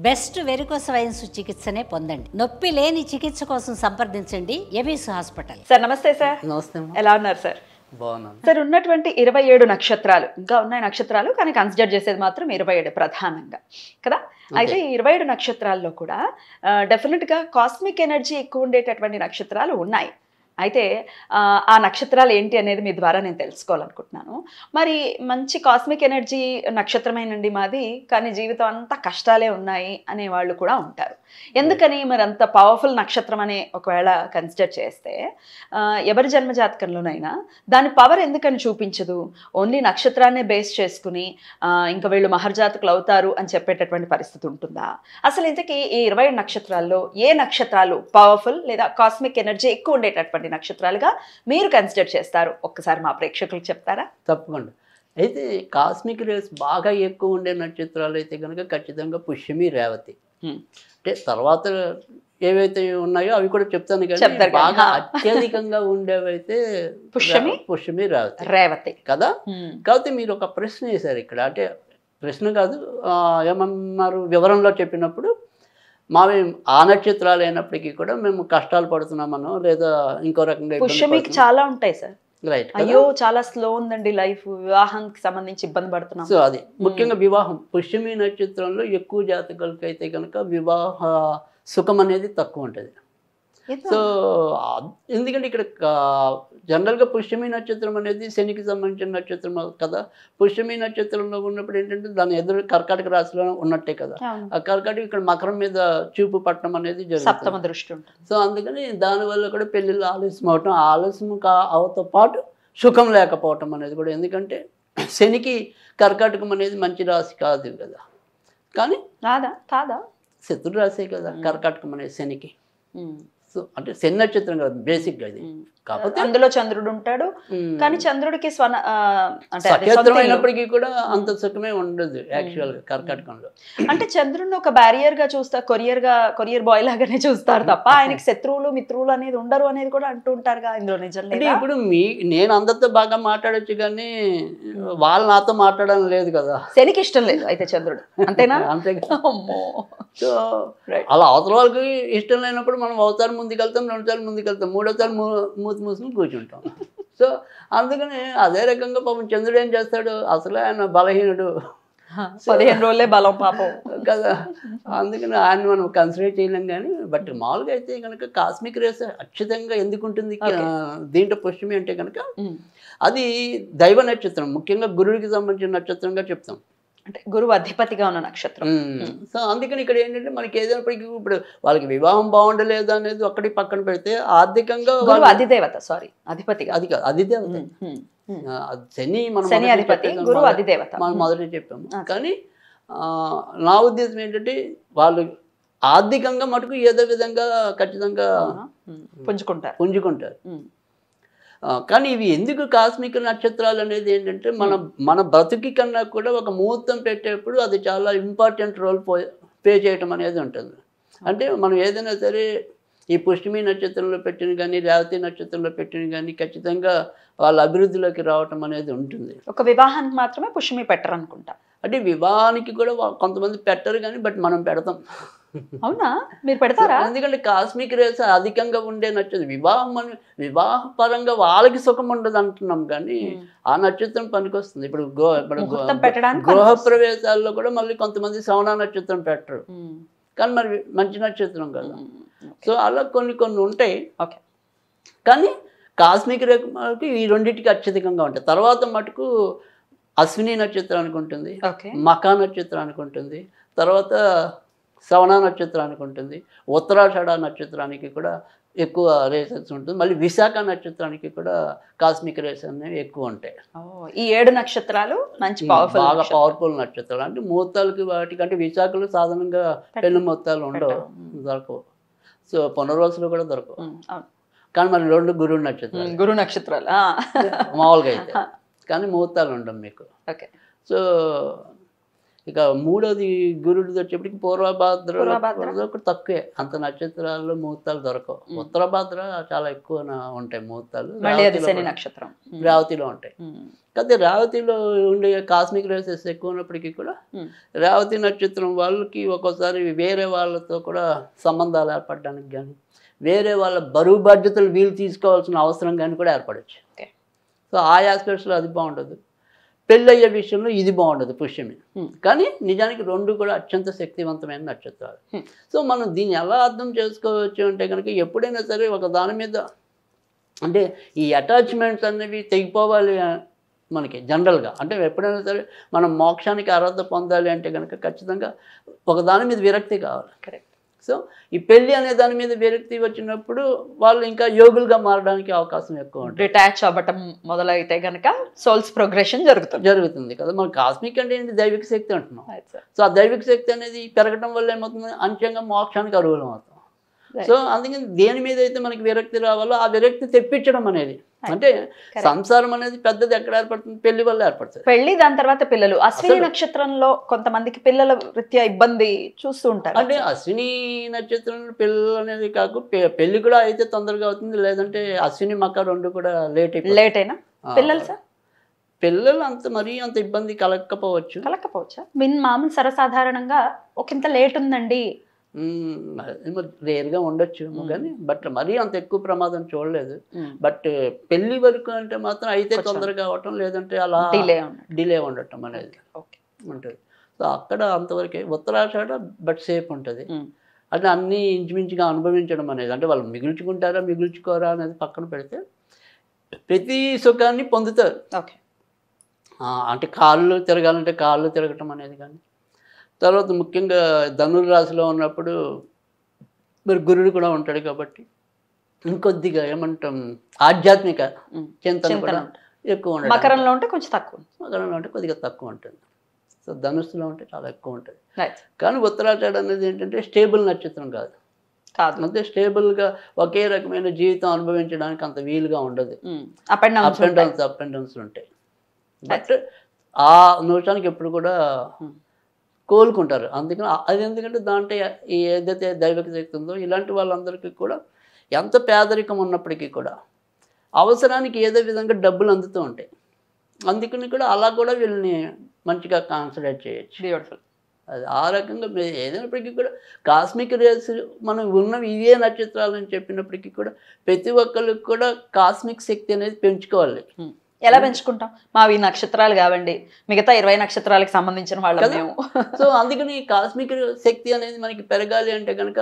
Best varicose wines చికిత్సనే పొందండి. నొప్పి లేని చికిత్స కోసం సంప్రదించండి ఎబిస్ హాస్పిటల్. సార్ నమస్తే సార్. నమస్తే. ఎలా ఉన్నారు సార్? బాగున్నాను సార్. ఉన్నటువంటి 27 నక్షత్రాలు ఇంకా ఉన్నాయి నక్షత్రాలు, కానీ కన్సిడర్ చేసేది మాత్రం 27 ప్రధానంగా కదా. అయితే ఈ 27 నక్షత్రాల్లో కూడా డెఫినెట్గా కాస్మిక్ ఎనర్జీ ఎక్కువ ఉండేటటువంటి నక్షత్రాలు ఉన్నాయి. అయితే ఆ నక్షత్రాలు ఏంటి అనేది మీ ద్వారా నేను తెలుసుకోవాలనుకుంటున్నాను. మరి మంచి కాస్మిక్ ఎనర్జీ నక్షత్రమేనండి మాది, కానీ జీవితం అంతా కష్టాలే ఉన్నాయి అనే వాళ్ళు కూడా ఉంటారు. ఎందుకని మరి అంత పవర్ఫుల్ నక్షత్రం అనే ఒకవేళ కన్సిడర్ చేస్తే ఎవరి జన్మజాతకంలోనైనా దాని పవర్ ఎందుకని చూపించదు? ఓన్లీ నక్షత్రాన్నే బేస్ చేసుకుని ఇంకా వీళ్ళు మహర్జాతకులు అవుతారు అని చెప్పేటటువంటి పరిస్థితి ఉంటుందా? అసలు ఇంతకీ ఈ 27 నక్షత్రాల్లో ఏ నక్షత్రాలు పవర్ఫుల్ లేదా కాస్మిక్ ఎనర్జీ ఎక్కువ ఉండేటటువంటి నక్షత్రాలుగా మీరు కన్సిడర్ చేస్తారు? ఒక్కసారి మా ప్రేక్షకులకు చెప్తారా? తప్పకుండా. అయితే కాస్మిక్ రేస్ బాగా ఎక్కువ ఉండే నక్షత్రాలు అయితే కనుక ఖచ్చితంగా పుష్యమి, రేవతి. అంటే తర్వాత ఏవైతే ఉన్నాయో అవి కూడా చెప్తాను, కానీ బాగా అత్యధికంగా ఉండేవైతే పుష్యమి, రేవతి కదా. కాకపోతే మీరు ఒక ప్రశ్న వేశారు ఇక్కడ. అంటే ప్రశ్న కాదు, ఏమన్నారు వివరంలో చెప్పినప్పుడు మావి ఆ నక్షత్రాలు అయినప్పటికీ కూడా మేము కష్టాలు పడుతున్నామనో లేదా ఇంకో రకంగా పుష్యమికి చాలా ఉంటాయి సార్. రైట్. అయ్యో చాలా స్లో ఉందండి లైఫ్, వివాహానికి సంబంధించి ఇబ్బంది పడుతున్నాం. సో అది ముఖ్యంగా వివాహం. పుష్యమి నక్షత్రంలో ఎక్కువ జాతకులకి అయితే కనుక వివాహ సుఖం అనేది తక్కువ ఉంటుంది. సో ఎందుకంటే ఇక్కడ జనరల్గా పుష్యమి నక్షత్రం అనేది శనికి సంబంధించిన నక్షత్రం కదా. పుష్యమి నక్షత్రంలో ఉన్నప్పుడు ఏంటంటే దాని ఎదురు కర్కాటక రాశిలో ఉన్నట్టే కదా. ఆ కర్కాటక ఇక్కడ మకరం మీద చూపు పట్టడం అనేది జరుగుతుంది, సప్తమ దృష్టి ఉంటుంది. సో అందుకని దానివల్ల కూడా పెళ్ళిళ్ళు ఆలస్యం అవటం, ఆలస్యం అవతో పాటు సుఖం లేకపోవటం అనేది కూడా. ఎందుకంటే శనికి కర్కాటకం అనేది మంచి రాశి కాదు కదా, కానీ కాదా శత్రు రాశే కదా కర్కాటకం అనేది శనికి. సో అంటే శని నక్షత్రం కదా బేసిక్గా ఇది. కాకపోతే అందులో చంద్రుడు ఉంటాడు, కానీ చంద్రుడికి సఖ్యత్రం అయినప్పటికీ కూడా అంత సుఖమే ఉండదు యాక్చువల్గా కర్కాటకంలో. అంటే చంద్రుడిని ఒక బ్యారియర్ గా చూస్తారు, కొరియర్ బాయ్ లాగానే చూస్తారు తప్ప ఆయనకి శత్రువులు మిత్రులు అనేది ఉండరు అనేది కూడా అంటూ ఉంటారుగా. ఇందులో నిజం లేదు. ఇప్పుడు నేను అందరితో బాగా మాట్లాడొచ్చు, కానీ వాళ్ళు నాతో మాట్లాడడం లేదు కదా. శనికి ఇష్టం లేదు అయితే చంద్రుడు, అంతేనా? అంతే. సో అలా అవతల వాళ్ళకి ఇష్టం లేనప్పుడు మనం ఒకసారి ముందుకెళ్తాం, రెండుసార్లు ముందుకెళ్తాం, మూడోసారి మూతి మూసుకుని కూర్చుంటాం. సో అందుకని అదే రకంగా పాపం చంద్రుడు ఏం చేస్తాడు, అసలు ఆయన బలహీనుడు, 15 రోజులే బలం పాపం కదా. అందుకని ఆయన మనం కన్సిడర్ చేయలేం. కానీ బట్ మామూలుగా అయితే కనుక కాస్మిక్ రేస్ ఖచ్చితంగా ఎందుకు ఉంటుంది దీంట్లో పుష్యమి అంటే కనుక అది దైవ నక్షత్రం, ముఖ్యంగా గురుడికి సంబంధించిన నక్షత్రంగా చెప్తాం. అంటే గురువు అధిపతిగా ఉన్న నక్షత్రం. సో అందుకని ఇక్కడ ఏంటంటే మనకి ఏదైనప్పటికీ ఇప్పుడు వాళ్ళకి వివాహం బాగుండలేదు అనేది ఒక్కటి పక్కన పెడితే ఆర్థికంగా అధిదేవత, సారీ అధిపతిగా, అది కాదు అధిదేవత శని, శని అధిపతి, గురువు అధిదేవత మనం మొదటి చెప్పాము. కానీ నా ఉద్దేశం ఏంటంటే వాళ్ళు ఆర్థికంగా మటుకు ఏదో విధంగా ఖచ్చితంగా పుంజుకుంటారు. కానీ ఇవి ఎందుకు కాస్మిక్ నక్షత్రాలు అనేది ఏంటంటే మన బ్రతుకి కన్నా కూడా ఒక ముహూర్తం పెట్టేప్పుడు అది చాలా ఇంపార్టెంట్ రోల్ పే చేయటం అనేది ఉంటుంది. అంటే మనం ఏదైనా సరే ఈ పుష్యమి నక్షత్రంలో పెట్టిన కానీ రేవతి నక్షత్రంలో పెట్టిన కానీ ఖచ్చితంగా వాళ్ళ అభివృద్ధిలోకి రావటం అనేది ఉంటుంది. ఒక వివాహానికి మాత్రమే పుష్యమి పెట్టరు అనుకుంటా. అంటే వివాహానికి కూడా కొంతమంది పెట్టరు, కానీ బట్ మనం పెడతాం. అవునా, మీరు పెడతారా? ఎందుకంటే కాస్మిక్ రేస్ అధికంగా ఉండే నక్షత్రం వివాహ పరంగా వాళ్ళకి సుఖం ఉండదు అంటున్నాం, కానీ ఆ నక్షత్రం పనికొస్తుంది. ఇప్పుడు గృహ ప్రవేశాల్లో కూడా మళ్ళీ కొంతమంది శ్రవణ నక్షత్రం పెట్టరు, కానీ మరి మంచి నక్షత్రం కదా. సో అలా కొన్ని ఉంటాయి. కానీ కాస్మిక్ రేఖకి ఈ రెండింటికి అత్యధికంగా ఉంటాయి. తర్వాత మటుకు అశ్విని నక్షత్రానికి ఉంటుంది, మకా నక్షత్రానికి ఉంటుంది, తర్వాత శ్రవణ నక్షత్రానికి ఉంటుంది, ఉత్తరాషాఢ నక్షత్రానికి కూడా ఎక్కువ రేసెస్ ఉంటుంది, మళ్ళీ విశాఖ నక్షత్రానికి కూడా కాస్మిక్ రేస్ అనేవి ఎక్కువ ఉంటాయి. ఈ 7 నక్షత్రాలు మంచి బాగా పవర్ఫుల్ నక్షత్రాలు. అంటే ముహూర్తాలకి వాటికంటే విశాఖలో సాధారణంగా పెళ్లి ముహూర్తాలు ఉండవు, దొరకవు. సో పునర్వసులు కూడా దొరకవు. కానీ మరి 2 గురు నక్షత్రాలు మామూలుగా అయితే, కానీ ముహూర్తాలు ఉండవు మీకు. ఓకే. సో ఇక మూడోది గురుడిది వచ్చేప్పటికి పూర్వభాద్ర తక్కువే, అంత నక్షత్రాల్లో ముహూర్తాలు దొరకవు. ఉత్తరభాద్ర చాలా ఎక్కువ ఉంటాయి ముహూర్తాలు, నక్షత్రం రేవతిలో ఉంటాయి. కాకపోతే రేవతిలో ఉండే కాస్మిక్ రేసెస్ ఎక్కువ ఉన్నప్పటికీ కూడా రేవతి నక్షత్రం వాళ్ళకి ఒక్కోసారి వేరే వాళ్ళతో కూడా సంబంధాలు ఏర్పడడానికి కానీ, వేరే వాళ్ళ బరువు బాధ్యతలు వీళ్ళు తీసుకోవాల్సిన అవసరం కానీ కూడా ఏర్పడచ్చు. సో ఆ ఆస్పెక్ట్స్లో అది బాగుండదు. పెళ్ళి అయ్యే విషయంలో ఇది బాగుండదు పుష్యమి. కానీ నిజానికి రెండు కూడా అత్యంత శక్తివంతమైన నక్షత్రాలు. సో మనం దీన్ని ఎలా అర్థం చేసుకోవచ్చు అంటే కనుక, ఎప్పుడైనా సరే ఒక దాని మీద అంటే ఈ అటాచ్మెంట్స్ అనేవి తెగిపోవాలి మనకి జనరల్గా. అంటే ఎప్పుడైనా సరే మనం మోక్షానికి అర్హత పొందాలి అంటే కనుక ఖచ్చితంగా ఒక దాని మీద విరక్తి కావాలి. కరెక్ట్. సో ఈ పెళ్ళి అనే దాని మీద విరక్తి వచ్చినప్పుడు వాళ్ళు ఇంకా యోగులుగా మారడానికి అవకాశం ఎక్కువ ఉంటుంది. డిటాచ్ అవ్వటం మొదలైతే కనుక సోల్స్ ప్రోగ్రెషన్ జరుగుతుంది కదా. మనం కాస్మిక్ అంటే ఏంటి, దైవిక శక్తి అంటున్నాం. సో ఆ దైవిక శక్తి అనేది పెరగడం వల్ల ఏమవుతుంది, అంత్యంగా మోక్షానికి అర్హులం అవుతాం. సో అందుకని దేని మీద అయితే మనకి విరక్తి రావాలో ఆ విరక్తి తెప్పించడం అనేది, అంటే సంసారం అనేది పెద్దది ఎక్కడ ఏర్పడుతుంది, పెళ్లి వల్ల ఏర్పడుతుంది. పెళ్లి, దాని తర్వాత పిల్లలు. అశ్విని నక్షత్రంలో కొంతమందికి పిల్లల రీత్యా ఇబ్బంది చూస్తూ ఉంటారు. అంటే అశ్విని నక్షత్రంలో పిల్లలు అనేది కాకు, పెళ్లి కూడా అయితే తొందరగా అవుతుంది, లేదంటే అశ్విని మక రెండు కూడా లేట్ అయినా పిల్లలు సార్, పిల్లలు అంత మరీ అంత ఇబ్బంది కలగకపోవచ్చా. మామూలు సర్వసాధారణంగా ఒకంత లేట్ ఉందండి, రేర్గా ఉండొచ్చు కానీ, బట్ మరీ అంత ఎక్కువ ప్రమాదం చూడలేదు. బట్ పెళ్లి వరకు అంటే మాత్రం అయితే తొందరగా అవటం, లేదంటే అలా డిలే ఉండటం అనేది ఉంటుంది. సో అక్కడ అంతవరకే. ఉత్తరాషాఢ బట్ సేఫ్ ఉంటుంది. అంటే అన్నీ ఇంచుమించుగా అనుభవించడం అనేది, అంటే వాళ్ళు మిగుల్చుకోరా అనేది పక్కన పెడితే ప్రతి సుఖాన్ని పొందుతారు. అంటే కాళ్ళు తిరగాలంటే కాళ్ళు తిరగటం అనేది కానీ, తర్వాత ముఖ్యంగా ధనుర్రాశిలో ఉన్నప్పుడు మరి గురుడు కూడా ఉంటాడు కాబట్టి ఇంకొద్దిగా ఏమంటాం ఆధ్యాత్మిక చింతన కూడా ఎక్కువ ఉంటుంది. మకరంలో ఉంటే కొంచెం తక్కువ, మకరంలో ఉంటే కొద్దిగా తక్కువ ఉంటుంది. సో ధనుస్సులో ఉంటే చాలా ఎక్కువ ఉంటుంది. కానీ ఉత్తరాషాఢ అనేది ఏంటంటే స్టేబుల్ నక్షత్రం కాదు. అంటే స్టేబుల్గా ఒకే రకమైన జీవితం అనుభవించడానికి అంత వీలుగా ఉండదు. అప్ అండ్ డౌన్స్ ఉంటాయి. బట్ ఆ నిమిషానికి ఎప్పుడు కూడా కోలుకుంటారు. అందుకని అది ఎందుకంటే దాంట్లో ఏదైతే దైవిక శక్తి ఉందో, ఇలాంటి వాళ్ళందరికీ కూడా ఎంత పేదరికం ఉన్నప్పటికీ కూడా అవసరానికి ఏదో విధంగా డబ్బులు అందుతూ ఉంటాయి. అందుకని కూడా అలా కూడా వీళ్ళని మంచిగా కాన్సన్ట్రేట్ చేయొచ్చు. అది ఆ రకంగా ఏదైనప్పటికీ కూడా కాస్మిక్ రేస్ మనం ఉన్నవి ఇవే నక్షత్రాలు అని చెప్పినప్పటికీ కూడా ప్రతి ఒక్కరికి కూడా కాస్మిక్ శక్తి అనేది పెంచుకోవాలి. ఎలా పెంచుకుంటాం? మావి నక్షత్రాలు కావండి, మిగతా 20 నక్షత్రాలకు సంబంధించిన వాళ్ళం మేము. సో అందుకని కాస్మిక్ శక్తి అనేది మనకి పెరగాలి అంటే కనుక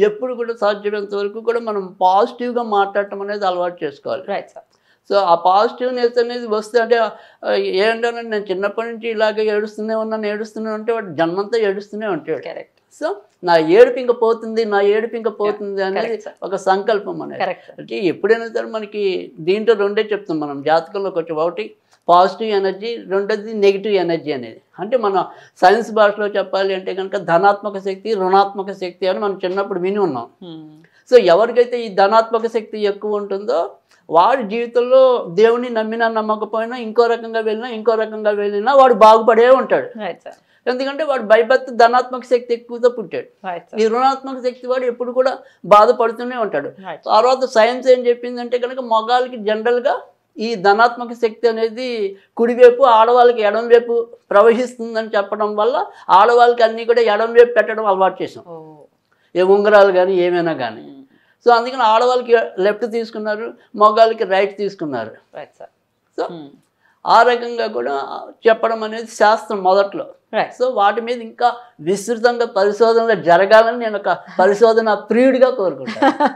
ఎప్పుడు కూడా సాధ్యమైనంత వరకు కూడా మనం పాజిటివ్గా మాట్లాడటం అనేది అలవాటు చేసుకోవాలి. Right sir. సో ఆ పాజిటివ్నెస్ అనేది వస్తే, అంటే ఏంటంటే నేను చిన్నప్పటి నుంచి ఇలాగే ఏడుస్తూనే ఉంటే వాడు జన్మంతా ఏడుస్తూనే ఉంటాడు. కరెక్ట్. సో నా ఏడుపు ఇంకా పోతుంది అనేది ఒక సంకల్పం అనేది. అంటే ఎప్పుడైనా సరే మనకి దీంట్లో రెండే చెప్తాం మనం జాతకంలోకి వచ్చి, ఒకటి పాజిటివ్ ఎనర్జీ, రెండోది నెగిటివ్ ఎనర్జీ అనేది. అంటే మన సైన్స్ భాషలో చెప్పాలి అంటే కనుక ధనాత్మక శక్తి, రుణాత్మక శక్తి అని మనం చిన్నప్పుడు విని ఉన్నాం. సో ఎవరికైతే ఈ ధనాత్మక శక్తి ఎక్కువ ఉంటుందో వాడి జీవితంలో దేవుని నమ్మినా నమ్మకపోయినా ఇంకో రకంగా వెళ్ళినా వాడు బాగుపడే ఉంటాడు. ఎందుకంటే వాడు బైబర్త్ ధనాత్మక శక్తి ఎక్కువతో పుట్టాడు. ఈ రుణాత్మక శక్తి వాడు ఎప్పుడు కూడా బాధపడుతూనే ఉంటాడు. తర్వాత సైన్స్ ఏం చెప్పిందంటే కనుక మగాళ్ళకి జనరల్గా ఈ ధనాత్మక శక్తి అనేది కుడివైపు, ఆడవాళ్ళకి ఎడం వైపు ప్రవహిస్తుందని చెప్పడం వల్ల ఆడవాళ్ళకి అన్నీ కూడా ఎడం వైపు పెట్టడం అలవాటు చేసాం, ఏ ఉంగరాలు కానీ ఏమైనా కానీ. సో అందుకని ఆడవాళ్ళకి లెఫ్ట్ తీసుకున్నారు, మగాళ్ళకి రైట్ తీసుకున్నారు. సో ఆ రకంగా కూడా చెప్పడం అనేది శాస్త్రం మొదట్లో. సో వాటి మీద ఇంకా విస్తృతంగా పరిశోధనలు జరగాలని నేను ఒక పరిశోధన ప్రియుడిగా కోరుకుంటాను.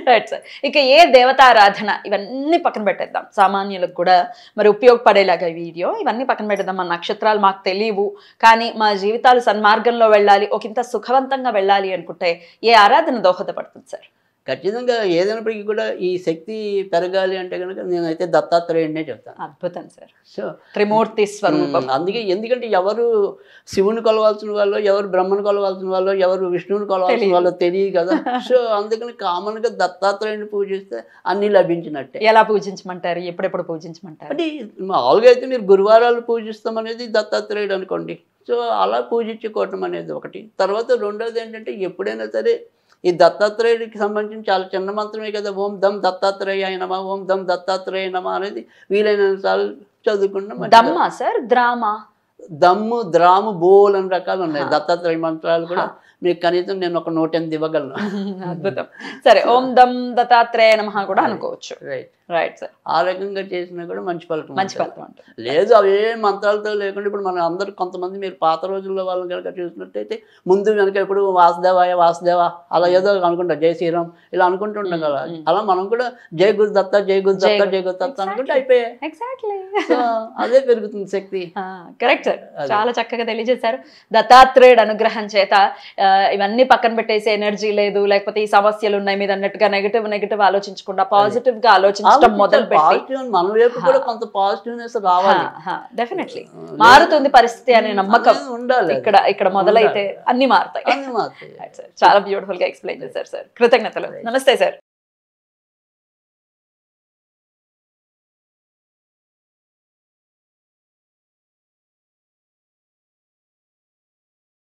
Right sir. ఇక ఏ దేవతారాధన ఇవన్నీ పక్కన పెట్టేద్దాం, సామాన్యులకు కూడా మరి ఉపయోగపడేలాగా వీడియో ఇవన్నీ పక్కన పెట్టేద్దాం. మా నక్షత్రాలు మాకు తెలియవు కానీ మా జీవితాలు సన్మార్గంలో వెళ్ళాలి, ఒకంత సుఖవంతంగా వెళ్ళాలి అనుకుంటే ఏ ఆరాధన దోహదపడుతుంది సార్? ఖచ్చితంగా ఏదైనప్పటికీ కూడా ఈ శక్తి పెరగాలి అంటే కనుక నేనైతే దత్తాత్రేయుడినే చెప్తాను. అద్భుతం సార్. సో త్రిమూర్తి స్వరూపం. ఎందుకంటే ఎవరు శివుని కొలవాల్సిన వాళ్ళు, ఎవరు బ్రహ్మను కొలవాల్సిన వాళ్ళు, ఎవరు విష్ణువుని కొలవాల్సిన వాళ్ళు తెలియదు కదా. సో అందుకని కామన్గా దత్తాత్రేయుడిని పూజిస్తే అన్ని లభించినట్టే. ఎలా పూజించమంటారు, ఎప్పుడెప్పుడు పూజించమంటారు? అంటే మామూలుగా అయితే మీరు గురువారాలు పూజిస్తాం అనేది దత్తాత్రేయుడు అనుకోండి. సో అలా పూజించుకోవటం అనేది ఒకటి. తర్వాత రెండోది ఏంటంటే ఎప్పుడైనా సరే ఈ దత్తాత్రేయుడికి సంబంధించి చాలా చిన్న మంత్రమే కదా, ఓం దమ్ దత్తాత్రేయాయ నమః, ఓం దమ్ దత్తాత్రేయ నమః అనేది వీలైనంత సార్లు చదువుకున్నాం. దమ్మా సార్, ద్రామా? దమ్ము, ద్రాము, బోల్ అని రకాలు ఉన్నాయి. దత్తాత్రేయ మంత్రాలు కూడా మీకు కనీసం నేను ఒక 108 ఇవ్వగలను. అద్భుతం. సరే, ఓం దమ్ దత్తాత్రేయ నమః కూడా అనుకోవచ్చు. Right sir. ఆ రకంగా చేసినా కూడా మంచి ఫలితం ఉంటుంది. లేదు అవే మంత్రాలతో లేకుండా ఇప్పుడు మన అందరు కొంతమంది మీరు పాత రోజుల్లో వాళ్ళని కనుక చూసినట్టయితే ముందు వెనక ఇప్పుడు వాసుదేవాయ వాసుదేవ అలా ఏదో అనుకుంటా, జై శ్రీరామ్ ఇలా అనుకుంటుంటాం కదా. అలా మనం కూడా జై గురు దత్త, జై గురు దత్త, జై గురు దత్త అనుకుంటే అయిపోయాయి. ఎగ్జాక్ట్లీ. అదే పెరుగుతుంది శక్తి. కరెక్ట్ సార్, చాలా చక్కగా తెలియజేశారు. దత్తాత్రేయుడు అనుగ్రహం చేత ఇవన్నీ పక్కన పెట్టేసి ఎనర్జీ లేదు, లేకపోతే ఈ సమస్యలు ఉన్నాయి మీద అన్నట్టుగా నెగటివ్ ఆలోచించకుండా పాజిటివ్ గా ఆలోచించడం మొదలు పెట్టి మన వైపు కూడా కొంత పాజిటివ్నెస్ రావాలి. డెఫినెట్లీ మారుతుంది పరిస్థితి అనే నమ్మకం ఉండాలి. ఇక్కడ మొదలైతే అన్ని మారుతాయి. చాలా బ్యూటిఫుల్ గా ఎక్స్ప్లెయిన్ చేశారు సార్. కృతజ్ఞతలు. నమస్తే సార్.